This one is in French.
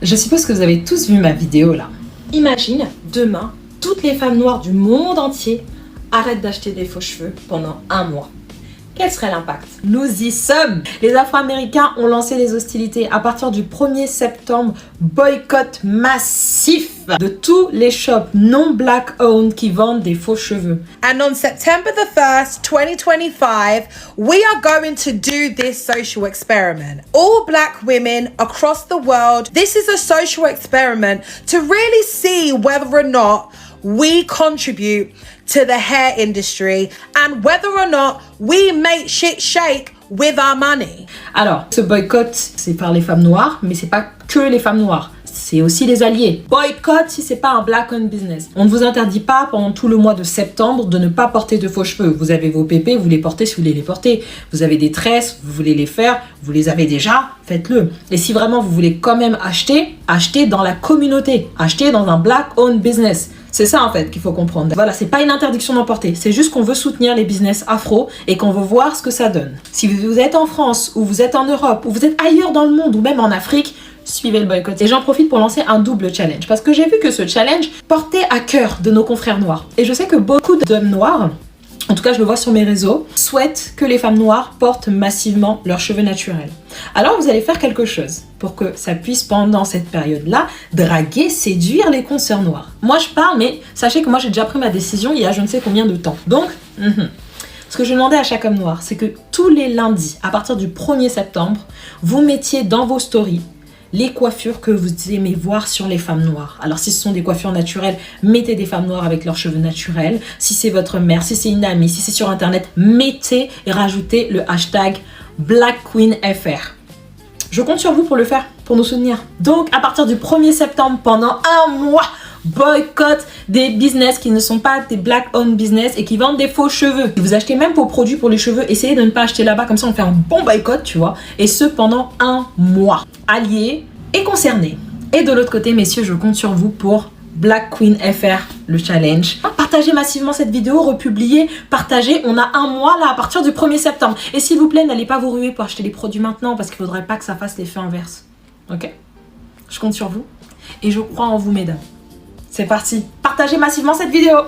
Je suppose que vous avez tous vu ma vidéo là. Imagine, demain, toutes les femmes noires du monde entier arrêtent d'acheter des faux cheveux pendant un mois. Quel serait l'impact? Nous y sommes! Les Afro-Américains ont lancé les hostilités à partir du 1er septembre. Boycott massif de tous les shops non black-owned qui vendent des faux cheveux. And on September the 1st, 2025, we are going to do this social experiment. All black women across the world, this is a social experiment to really see whether or not we contribute to the hair industry and whether or not we make shit shake with our money. Alors, ce boycott, c'est par les femmes noires, mais c'est pas que les femmes noires. C'est aussi les alliés. Boycott si c'est pas un black-owned business. On ne vous interdit pas pendant tout le mois de septembre de ne pas porter de faux cheveux. Vous avez vos pépés, vous les portez si vous voulez les porter. Vous avez des tresses, vous voulez les faire, vous les avez déjà, faites-le. Et si vraiment vous voulez quand même acheter, achetez dans la communauté. Achetez dans un black-owned business. C'est ça en fait qu'il faut comprendre. Voilà, c'est pas une interdiction d'en porter, c'est juste qu'on veut soutenir les business afro et qu'on veut voir ce que ça donne. Si vous êtes en France, ou vous êtes en Europe, ou vous êtes ailleurs dans le monde, ou même en Afrique, suivez le boycott. Et j'en profite pour lancer un double challenge, parce que j'ai vu que ce challenge portait à cœur de nos confrères noirs. Et je sais que beaucoup d'hommes noirs, en tout cas je le vois sur mes réseaux, souhaitent que les femmes noires portent massivement leurs cheveux naturels. Alors vous allez faire quelque chose pour que ça puisse, pendant cette période-là, draguer, séduire les consoeurs noires. Moi je parle, mais sachez que moi j'ai déjà pris ma décision il y a je ne sais combien de temps. Donc, ce que je demandais à chaque homme noir, c'est que tous les lundis, à partir du 1er septembre, vous mettiez dans vos stories les coiffures que vous aimez voir sur les femmes noires. Alors si ce sont des coiffures naturelles, mettez des femmes noires avec leurs cheveux naturels. Si c'est votre mère, si c'est une amie, si c'est sur internet, mettez et rajoutez le hashtag BlackQueenFR. Je compte sur vous pour le faire, pour nous soutenir. Donc à partir du 1er septembre, pendant un mois, boycott des business qui ne sont pas des black-owned business et qui vendent des faux cheveux. Si vous achetez même vos produits pour les cheveux, essayez de ne pas acheter là-bas, comme ça on fait un bon boycott, tu vois. Et ce pendant un mois. Alliés et concernés. Et de l'autre côté, messieurs, je compte sur vous pour Black Queen FR, le challenge. Partagez massivement cette vidéo, republiez, partagez. On a un mois là à partir du 1er septembre. Et s'il vous plaît, n'allez pas vous ruer pour acheter les produits maintenant parce qu'il ne faudrait pas que ça fasse l'effet inverse. Ok? Je compte sur vous et je crois en vous, mesdames. C'est parti. Partagez massivement cette vidéo.